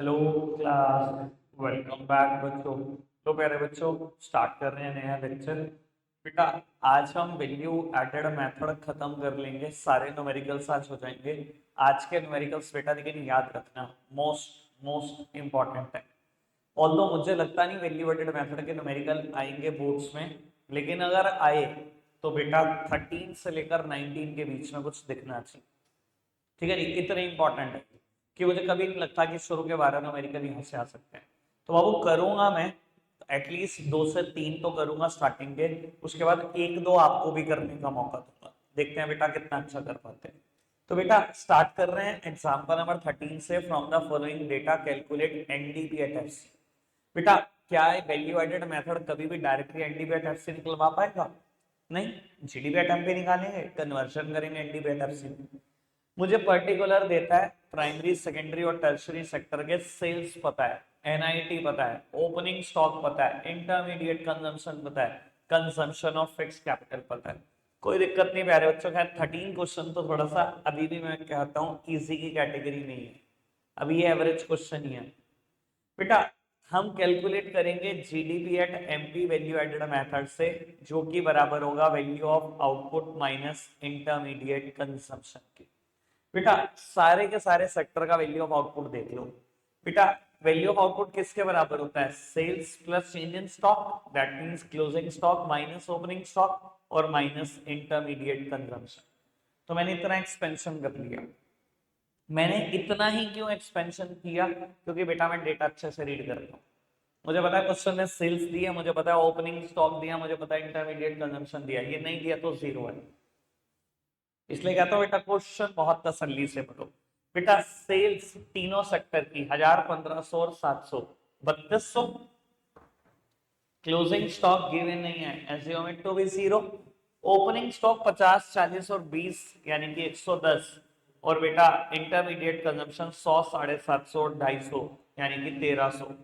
Hello class, welcome back बच्चों। तो प्यारे बच्चों, स्टार्ट कर रहे हैं नया लेक्चर। बेटा, आज हम वैल्यू एडेड मेथड खत्म कर लेंगे, सारे न्यूमेरिकल्स आज हो जाएंगे। आज के न्यूमेरिकल्स बेटा लेकिन याद रखना, मोस्ट मोस्ट इंपॉर्टेंट है। ऑल्दो मुझे लगता नहीं वैल्यू एडेड मेथड के न्यूमेरिकल आएंगे बोर्ड्स में, लेकिन अगर आए तो बेटा 13 से लेकर 19 के बीच में कुछ दिखना चाहिए। ठीक है जी, इतने इंपॉर्टेंट है कि मुझे कभी नहीं लगता कि शुरू के 12 न्यूमेरिकल यहाँ से आ सकते हैं। तो बाबू करूंगा मैं, एटलीस्ट 2 से 3 तो करूंगा स्टार्टिंग के, उसके बाद 1-2 आपको भी करने का मौका दूंगा। देखते हैं बेटा कितना अच्छा कर पाते हैं। तो बेटा स्टार्ट कर रहे हैं एग्जाम्पल नंबर 13 से। From the following data calculate NDP at FC. बेटा क्या है, वैल्यू एडेड मेथड कभी भी डायरेक्टली एनडीपी एट एफसी निकलवा पाएगा? नहीं, जीडीपी एट एमपी निकालेंगे, कन्वर्शन करेंगे एनडीपी एट एफसी। मुझे पर्टिकुलर देता है प्राइमरी सेकेंडरी और टर्शरी सेक्टर के सेल्स पता है, एनआईटी पता है, ओपनिंग स्टॉक पता है, इंटरमीडिएट कंजम्पशन पता है, कंजम्पशन ऑफ फिक्स कैपिटल पता है। कोई दिक्कत नहीं प्यारे बच्चों। खैर 13 क्वेश्चन तो थोड़ा सा अभी भी मैं कहता हूँ इजी की कैटेगरी नहीं है, अभी ये एवरेज क्वेश्चन ही है। बेटा हम कैलकुलेट करेंगे GDP at MP value added method से, जो कि बराबर होगा value of output minus intermediate consumption की। बेटा सारे के सारे सेक्टर का वैल्यू ऑफ आउटपुट देख लो। बेटा वैल्यू ऑफ आउटपुट किसके बराबर होता है? Sales plus change in stock, that means closing stock minus opening stock और माइनस इंटरमीडिएट कंजम्पशन। तो मैंने इतना एक्सपेंशन कर लिया। मैंने इतना ही क्यों एक्सपेंशन किया? क्योंकि बेटा मैं डेटा अच्छे से रीड करता हूँ। मुझे पता है क्वेश्चन ने सेल्स दिया, मुझे पता है ओपनिंग स्टॉक दिया, मुझे पता है इंटरमीडिएट कंजम्पशन दिया, ये नहीं दिया तो जीरो है। इसलिए कहता हूं बेटा क्वेश्चन बहुत तसल्ली से पढ़ो। बेटा सेल्स तीनों सेक्टर की 1000, 1500 और 700, 3200। क्लोजिंग स्टॉक गिवन नहीं है, assume it to be zero. Opening stock 50, 40 और 20 यानी कि 110। और बेटा इंटरमीडिएट कंजम्पशन 100, 750 और 250 यानी कि 1300।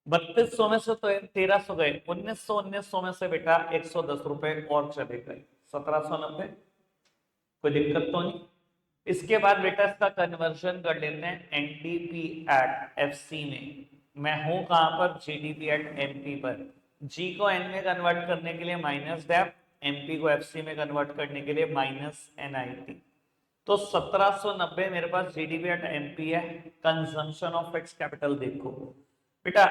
3200 में से तो 1300 गए, 1900 में से बेटा 110 रुपए और चले गए, 1790। कोई दिक्कत तो नहीं। इसके बाद बेटा इसका कन्वर्जन कर लेते हैं एनडीपी एट एफसी में। मैं हूं कहां पर? जीडीपी एट एमपी पर। जी को एन में कन्वर्ट करने के लिए माइनस डेप, एमपी को एफसी में कन्वर्ट करने के लिए माइनस एनआईटी। तो 1790 मेरे पास जीडीपी एट एमपी है। कंजम्पशन ऑफ फिक्स कैपिटल देखो बेटा,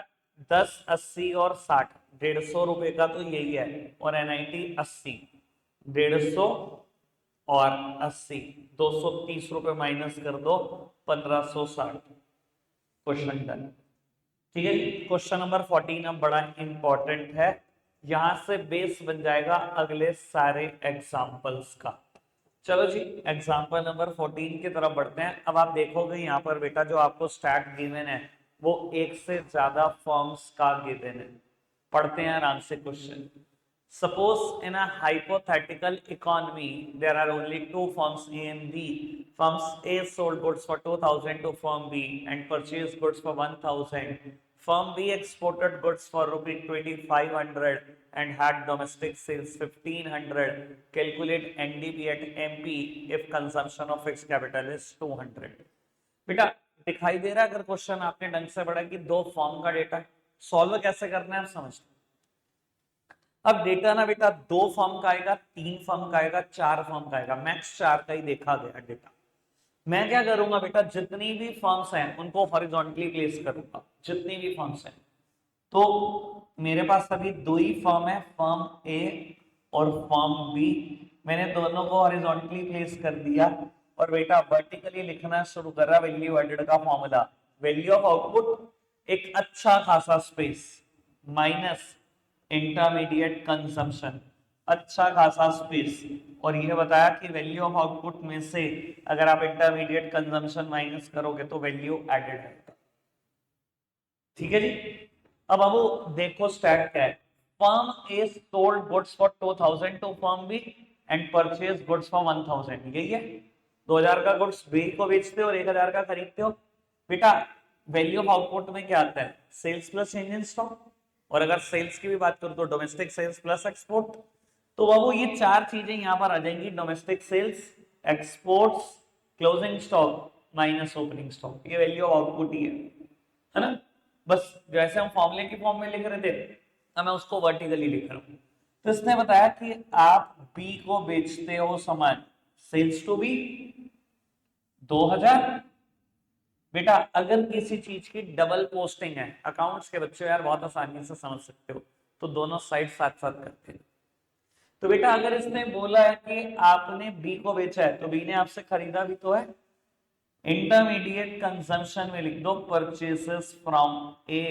10, 80 और 60, 150 रुपए का तो यही है। और एनआईटी 80, 150 और 80, 230 रुपए माइनस कर दो, 1560। Question done. ठीक है जी। क्वेश्चन नंबर 14 अब बड़ा इंपॉर्टेंट है, यहां से बेस बन जाएगा अगले सारे एग्जाम्पल्स का। चलो जी, एग्जाम्पल नंबर 14 की तरफ बढ़ते हैं। अब आप देखोगे यहाँ पर बेटा जो आपको स्टैट गिवन है वो एक से ज्यादा फॉर्म्स का गिवन है। पढ़ते हैं आराम से question. Suppose in a hypothetical economy, there are only two firms A and B. Firms A sold goods for 2000 to firm B and purchased goods for 1000. Firm B exported goods for rupee 2500 and had domestic sales 1500. Calculate NDP at MP if consumption of fixed capital is 200. बेटा दिखाई दे रहा है अगर question आपने ढंग से पढ़ा कि दो फॉर्म का डेटा सॉल्व कैसे करना है आप समझते। अब डेटा ना बेटा 2 फॉर्म का आएगा, 3 फॉर्म का आएगा, 4 फॉर्म का आएगा, मैक्स 4 का ही देखा गया डेटा। मैं क्या करूंगा बेटा, जितनी भी फॉर्म्स हैं उनको हॉरिजॉन्टली प्लेस करूंगा। जितनी भी फॉर्म्स हैं तो मेरे पास अभी 2 ही फॉर्म है, फॉर्म ए और फॉर्म बी। मैंने दोनों को हॉरिजॉन्टली प्लेस कर दिया और बेटा वर्टिकली लिखना शुरू कर रहा वैल्यू एडेड का फॉर्मूला। वैल्यू ऑफ आउटपुट एक अच्छा खासा स्पेस माइनस इंटरमीडिएट कंजम्पशन अच्छा खासा स्पेस। और यह बताया कि वैल्यू ऑफ आउटपुट में से अगर आप इंटरमीडिएट कंजम्पशन माइनस करोगे तो वैल्यू एडेड है। ठीक है जी। अब वो देखो स्टैट क्या है। Firm A sold goods for 2000 to firm B and purchase goods for 1000। यही है, 2000 का गुड्स बी को बेचते हो और 1000 का खरीदते हो। बेटा वैल्यू ऑफ आउटपुट में क्या आता है? Sales plus change in stock. और अगर सेल्स की भी बात करूं तो डोमेस्टिक सेल्स प्लस एक्सपोर्ट। तो बाबू ये 4 चीजें यहां पर आ जाएंगी, domestic sales, exports closing stock minus opening stock, ये वैल्यू ऑफ आउटपुट ही है ना। बस जैसे हम फॉर्मूले की फॉर्म में लिख रहे थे, अब मैं उसको वर्टिकली लिख रहा हूं। तो इसने बताया कि आप बी को बेचते हो सामान, सेल्स टू बी 2000। बेटा अगर किसी चीज की डबल पोस्टिंग है, अकाउंट्स के बच्चों यार बहुत आसानी से समझ सकते हो, तो दोनों साइड साथ साथ करते हैं। तो बेटा अगर इसने बोला है कि आपने बी को बेचा है, तो बी ने आपसे खरीदा भी तो है। इंटरमीडिएट कंजम्पशन में लिख दो परचेसेस फ्रॉम ए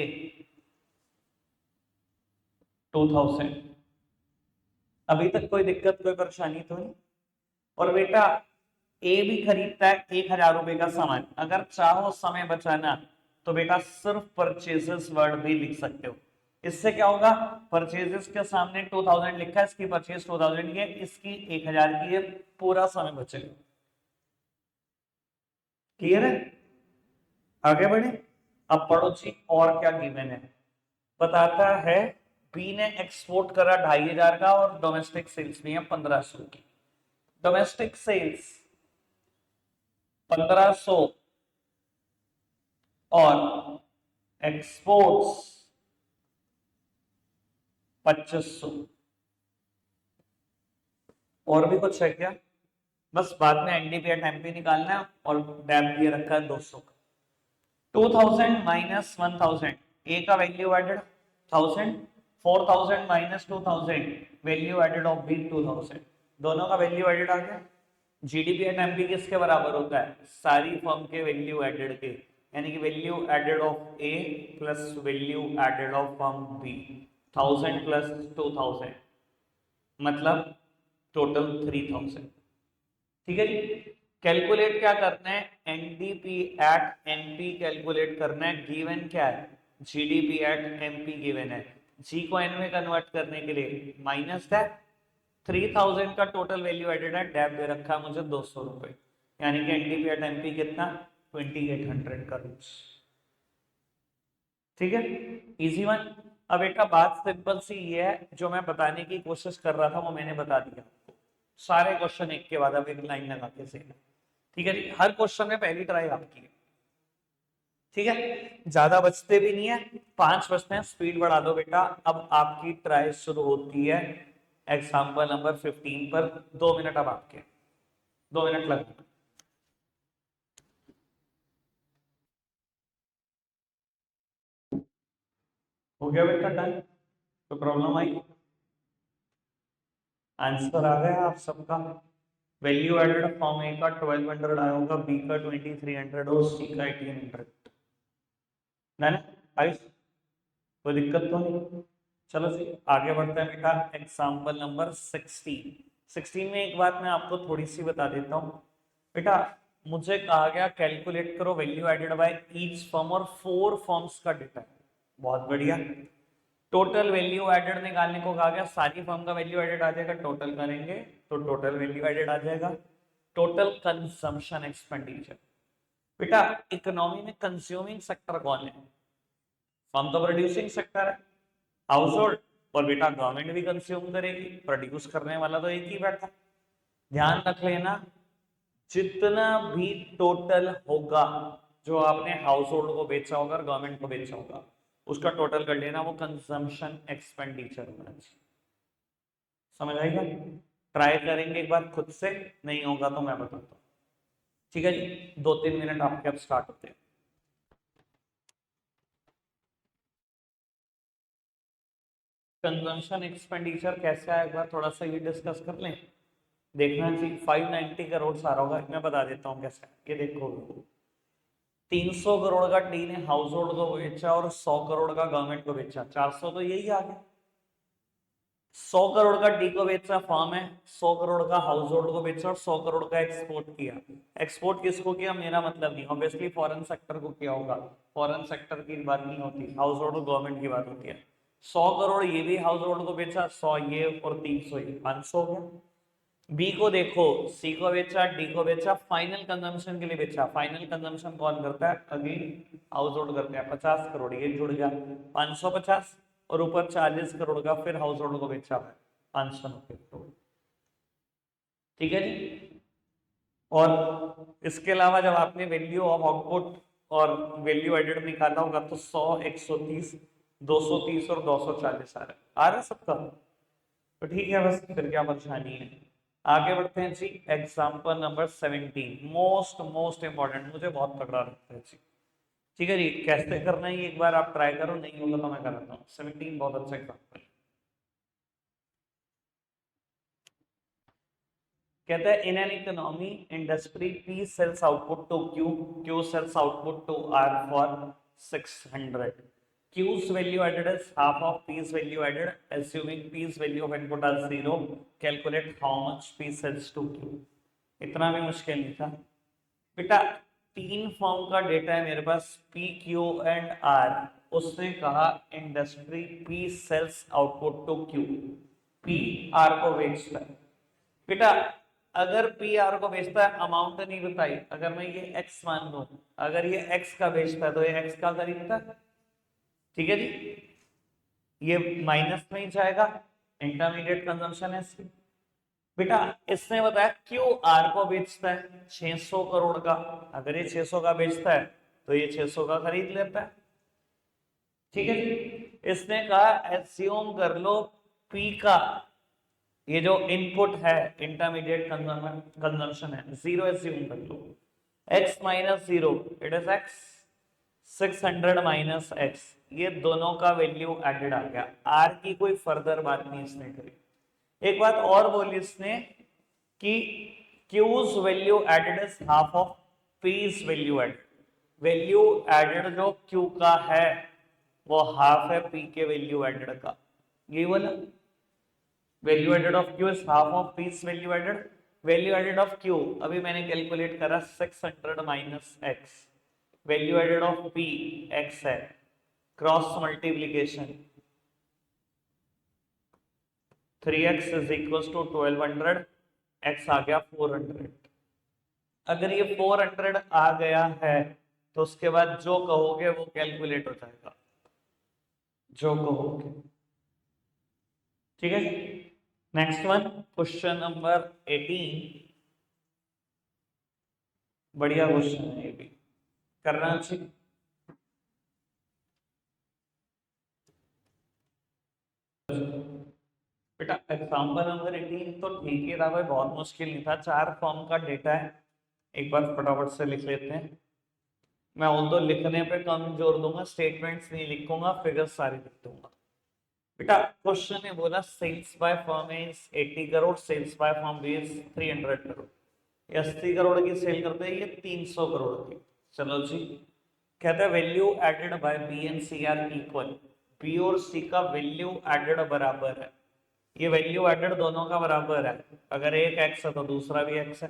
2000। अभी तक कोई दिक्कत कोई परेशानी तो नहीं। और बेटा ए भी खरीदता है 1000 रुपए का सामान, अगर चाहो समय बचाना तो बेटा सिर्फ परचेजेस वर्ड भी लिख सकते हो। इससे क्या होगा, परचेजेस के सामने 2000 लिखा है, इसकी परचेज 2000 की है, इसकी 1000 की है, पूरा समय बचेगा। क्लियर है? आगे बढ़े। अब पढ़ो जी और क्या गिवन है। बताता है बी ने एक्सपोर्ट करा 2500 का और डोमेस्टिक सेल्स भी है 1500 की। डोमेस्टिक सेल्स 1500 और एक्सपोर्ट्स 2500। और भी कुछ है क्या? बस बाद में एनडीपी या टेम्पी निकालना है, और डैप दिए रखा है 200 का। 2000 माइनस 1000, ए का value added 1000, 4000 minus 2000 value added of B 2000, दोनों का वैल्यू एडेड आ गया। जीडीपी एंड एमपी किसके बराबर होता है? सारी फर्म के वैल्यू एडेड के, यानी कि value added of A plus value added of firm B, 1000 plus 2000 मतलब टोटल 3000। ठीक है जी। कैलकुलेट क्या करना है? एनडीपी एट एनपी कैलकुलेट करना है। गिवन क्या है? जीडीपी एट एमपी गिवन है। जी को एन में कन्वर्ट करने के लिए माइनस है, 3000 का टोटल वैल्यू एडेड है, डैब दे रखा है मुझे 200 रुपए, यानी कि एनडीपी एट एमपी कितना? 2800 करोड़। ठीक है, इजी वन। अब बेटा बात सिंपल सी ये है, जो मैं बताने की कोशिश कर रहा था वो मैंने बता दिया। सारे क्वेश्चन एक के बाद अब एक लाइन लगा के से, ठीक है जी। हर क्वेश्चन में पहली ट्राई आपकी है, ठीक है। ज्यादा बचते भी नहीं है, 5 बचते हैं, स्पीड बढ़ा दो बेटा। अब आपकी ट्राई शुरू होती है एग्जाम्पल नंबर 15 पर। 2 मिनट अब आपके, 2 मिनट लग। हो गया बेटा डन? तो प्रॉब्लम आई? आंसर आ गया आप सबका? वैल्यू एडेड फॉर्म ए का 1200 आया होगा, बी का 2300 और सी का 1800। मैंने आई, कोई दिक्कत तो नहीं? चलो जी आगे बढ़ते हैं बेटा। एग्जाम्पल नंबर 16 में एक बात मैं आपको थोड़ी सी बता देता हूँ बेटा। मुझे कहा गया कैलकुलेट करो value added by each firm, और 4 फर्म्स का डेटा है। बहुत बढ़िया। टोटल वैल्यू एडेड निकालने को कहा गया, सारी फर्म का वैल्यू एडेड आ जाएगा, टोटल करेंगे तो टोटल वैल्यू एडेड आ जाएगा। Total consumption expenditure. बेटा इकोनॉमी में कंज्यूमिंग सेक्टर कौन है? फर्म तो प्रोड्यूसिंग सेक्टर है, हाउस होल्ड। और बेटा गवर्नमेंट भी कंज्यूम करेगी, प्रोड्यूस करने वाला तो एक ही बैठा। ध्यान रख लेना, जितना भी टोटल होगा जो आपने हाउस होल्ड को बेचा होगा और गवर्नमेंट को बेचा होगा, उसका टोटल कर लेना, वो कंजम्पशन एक्सपेंडिचर होना चाहिए। समझ आएगा? ट्राई करेंगे एक बार खुद से, नहीं होगा तो मैं बताता हूँ। ठीक है जी, 2-3 मिनट आपके अब स्टार्ट होते हैं। कंजम्पशन एक्सपेंडिचर कैसे आया, एक बार थोड़ा सा ये डिस्कस कर लें। देखना जी, 590 करोड़ सारा होगा, मैं बता देता हूँ कैसे। ये देखो 300 करोड़ का डी ने हाउस होल्ड को बेचा और 100 करोड़ का गवर्नमेंट को बेचा, 400 तो यही आ गया। 100 करोड़ का डी को बेचा फर्म है, 100 करोड़ का हाउस होल्ड को बेचा और 100 करोड़ का एक्सपोर्ट किया। एक्सपोर्ट किसको किया मेरा मतलब नहीं, ऑब्वियसली फॉरेन सेक्टर को किया होगा। फॉरेन सेक्टर की बात नहीं होती, हाउस होल्ड गवर्नमेंट की बात होती है। 100 करोड़ ये भी हाउस होल्ड को बेचा, 100 ये और 300 ये, 500 हो गया। बी को देखो, सी को बेचा, डी को बेचा, फाइनल कंजम्पशन के लिए बेचा। फाइनल कंजम्पशन कौन करता है? अगेन हाउस होल्ड करते हैं। 50 करोड़ ये जुड़ गया, 550 और ऊपर 40 करोड़ का फिर हाउस होल्ड को बेचा है, 590 करोड़। ठीक है जी। और इसके अलावा जब आपने वैल्यू ऑफ आउटपुट और वैल्यू एडेड निकाला होगा तो 100, 130, 230 और 240 आ रहा है सबका। तो ठीक है, बस फिर क्या परेशानी है। आगे बढ़ते हैं जी, example number 17, most most important, मुझे बहुत तगड़ा लगता है जी। ठीक है जी, कैसे करना है ये एक बार आप ट्राई करो, नहीं होगा तो मैं कराता हूँ। 17 बहुत अच्छा एग्जाम्पल। कहता है in an economy industry P sales output to Q, Q sales output to R for 600, Q's value added is half of P's value added, assuming P's value of input as 0, calculate how much P sells to Q। इतना भी मुश्किल नहीं था बेटा। तीन form का data है मेरे पास, P, Q एंड R। उसने कहा industry P sales output to Q, P R को बेचता है बेटा। अगर पी आर को बेचता है, अमाउंट नहीं बताई, अगर मैं ये एक्स मान लू, अगर ये एक्स का बेचता है तो ये एक्स का खरीदता है। ठीक है जी, ये माइनस में ही जाएगा, इंटरमीडिएट कंजम्पशन है इसकी। बेटा इसने बताया क्यू आर को बेचता है 600 करोड़ का, अगर ये 600 का बेचता है तो ये 600 का खरीद लेता है। ठीक है जी, इसने कहा एज्यूम कर लो पी का ये जो इनपुट है इंटरमीडिएट कंजम्पशन है 0 एज्यूम कर लो, x minus 0 it is x, 600 minus x, ये दोनों का वैल्यू एडेड आ गया। r की कोई फर्दर बात नहीं इसने करी। एक बात और बोली इसने कि q's value added is half of p's value added. Value added जो q का है वो हाफ है p के वैल्यू एडेड का, ये वाला value added of q is half of p's value added. Value added of q अभी मैंने कैलकुलेट करा 600 minus x, value added of p x है, cross multiplication 3x is equal to 1200, x आ गया 400। अगर ये 400 आ गया है तो उसके बाद जो कहोगे वो कैलकुलेट हो जाएगा, जो कहोगे। ठीक है, नेक्स्ट वन, क्वेश्चन नंबर 18, बढ़िया क्वेश्चन है ये भी, करना चाहिए। बेटा एग्जाम्पल नंबर 18 तो ठीक ही था भाई, बहुत मुश्किल नहीं था, 4 फॉर्म का डेटा है। एक बार फटाफट से लिख लेते हैं। मैं तो लिखने पे कम जोर दूंगा, स्टेटमेंट्स नहीं लिखूंगा, फिगर्स सारे लिख दूंगा। बेटा क्वेश्चन ने बोला sales by firm is 80 crore, sales by firm B is 300 crore. ये 80 करोड़ की सेल करते हैं, ये 300 करोड़ की। चलो जी, कहता है value added by B and C are equal, B और सी का वैल्यू एडेड बराबर है। ये वैल्यू एडेड दोनों का बराबर है, अगर एक एक्स है तो दूसरा भी एक्स है।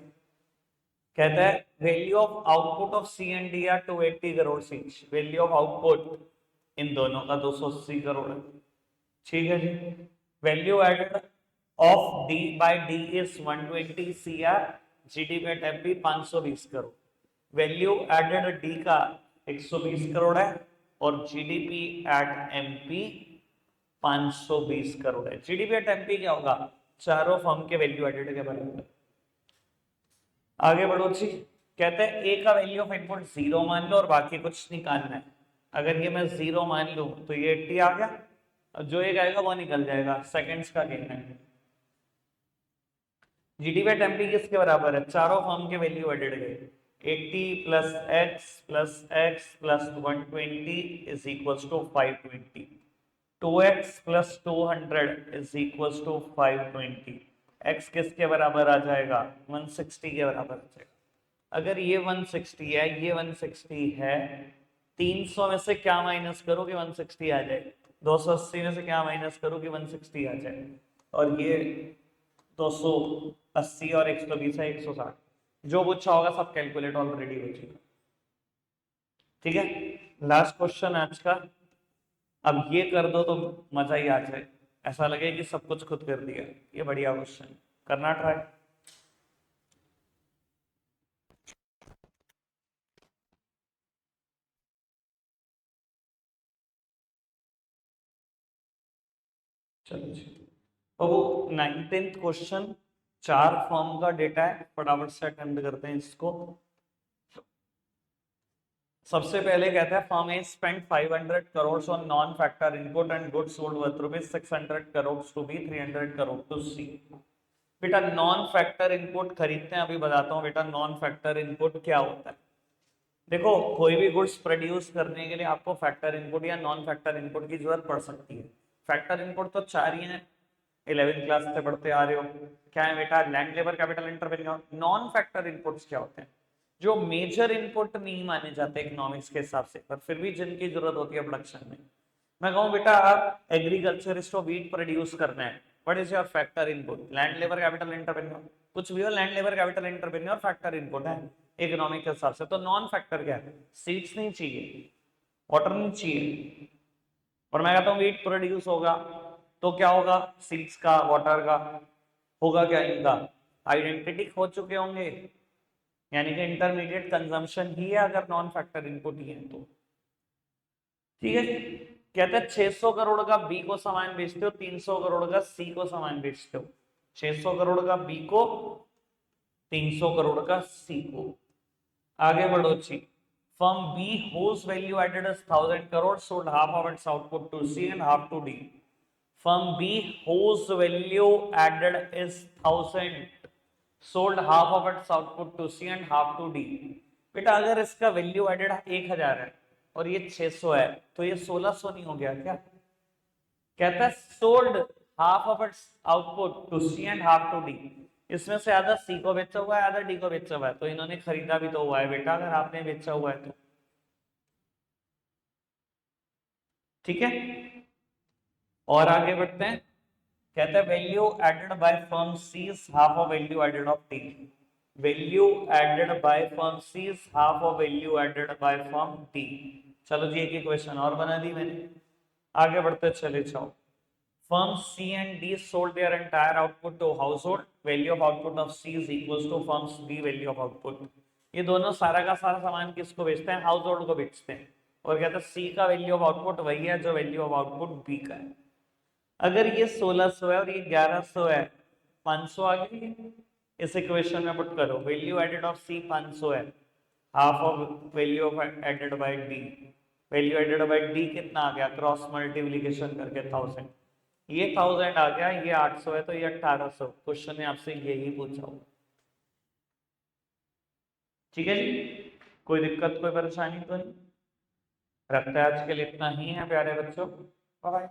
कहता है value of output of C and D are 280 crore each, value of output इन दोनों का 280 करोड़ है। ठीक है जी, value added of D by D is 120 C R, GDP at MP 520 crore. Value added D का 120 करोड़ है और जीडीपी एट एमपी 520 करोड़ है। जीडीपी एट एमपी क्या होगा, चारों फर्म के वैल्यू एडेड के बराबर। आगे बढ़ो जी, कहते हैं ए का वैल्यू ऑफ इनपुट 0 मान लो और बाकी कुछ निकालना है। अगर ये मैं 0 मान लूं तो ये 80 आ गया, और जो एक आएगा वो निकल जाएगा, सेकंड्स का गेन है। जीडीपी एट एमपी किसके बराबर है, चारों फर्म के वैल्यू एडेड गए, 80 plus X plus 120 is equals to 520, 2x plus 200 is equals to 520। x किसके बराबर आ जाएगा, 160 के बराबर आ जाएगा। अगर ये 160 है, ये 160 है, 300 में से क्या माइनस करो कि 160 आ जाए, 280 में से क्या माइनस करो कि 160 आ जाए, और ये 280 और 120 है 160। जो पूछा होगा सब कैलकुलेट ऑलरेडी हो चुका। ठीक है, लास्ट क्वेश्चन आज का। अब ये कर दो तो मजा ही आ जाए, ऐसा लगे कि सब कुछ खुद कर दिया। ये बढ़िया क्वेश्चन, करना ट्राई। चलो जी, तो 19th क्वेश्चन, 4 फर्म का डेटा है, फटाफट से अटेंड करते हैं इसको। सबसे पहले कहता है firm A spent 500 crore on non factor input and goods sold worth rupees 600 crore to B 300 crore to C. बेटा नॉन फैक्टर इनपुट खरीदते हैं, अभी बताता हूँ बेटा नॉन फैक्टर इनपुट क्या होता है। देखो कोई भी गुड्स प्रोड्यूस करने के लिए आपको फैक्टर इनपुट या नॉन फैक्टर इनपुट की जरूरत पड़ सकती है। फैक्टर इनपुट तो 4 ही हैं, 11th क्लास से पढ़ते आ रहे हो। क्या है बेटा? Land, labour, capital, entrepreneur. Non factor inputs क्या होते हैं? जो मेजर इनपुट नहीं माने जाते इकोनॉमिक्स के हिसाब से, पर फिर भी जिनकी जरूरत होती है प्रोडक्शन में। मैं कहूँ बेटा आप एग्रीकल्चरिस्ट को वीट प्रोड्यूस करना है, what is your factor input? Land, labour, capital, entrepreneur. कुछ भी हो, लैंड, लेबर, कैपिटल, इंटरवेन्यू और फैक्टर इनपुट है इकोनॉमिक के हिसाब से। तो नॉन फैक्टर क्या है? सीड्स नहीं चाहिए, वाटर नहीं चाहिए, और मैं कहता हूँ वीट प्रोड्यूस होगा तो क्या होगा? सीड्स का, वाटर का होगा क्या? इनका आइडेंटिटी खो चुके होंगे, यानी कि इंटरमीडिएट कंजम्पशन ही है अगर नॉन फैक्टर इनपुट ही है तो। ठीक है, कहते हैं 600 करोड़ का बी को सामान बेचते हो, 300 करोड़ का सी को सामान बेचते हो। 600 करोड़ का बी को, 300 करोड़ का सी को। आगे बढ़ो जी। Firm B whose value added is 1000 crore sold half of its output to C and half to D. Firm B whose value added is 1000 sold half of its output to C and half to D. बेटा अगर इसका value added 1000 है और ये 600 है तो ये 1600 नहीं हो गया क्या? कहता है sold half of its output to C and half to D. इसमें से आधा सी को बेचा हुआ है, आधा डी को बेचा हुआ है, तो इन्होंने खरीदा भी तो हुआ है बेटा अगर आपने बेचा हुआ है तो। ठीक है, और आगे बढ़ते हैं। कहते हैं value added by firm C is half of value added of D. Value added by firm C is half of value added by firm D. चलो जी, एक क्वेश्चन और बना दी मैंने, आगे बढ़ते चले जाओ। Firms C and D sold their entire output to household. Value of output of C is equals to firms B value of output. ये दोनों सारा का सारा सामान किसको बेचते हैं? हाउस होल्ड को बेचते हैं। और कहते हैं सी का वैल्यू ऑफ आउटपुट वही है जो वैल्यू ऑफ आउटपुट बी का है। अगर ये 1600 है और ये 1100 है, 500 आ गई। इस इक्वेशन में पुट करो, वैल्यू एडेड ऑफ सी 500 है, half of value of added by D. Value added by D कितना आ गया? क्रॉस मल्टीप्लीकेशन करके 1000। ये 1000 आ गया, ये 800 है तो ये 1800। क्वेश्चन ने आपसे यही पूछा हो। ठीक है जी, कोई दिक्कत कोई परेशानी तो नहीं? रखता है आज के लिए इतना ही है प्यारे बच्चों, बाय।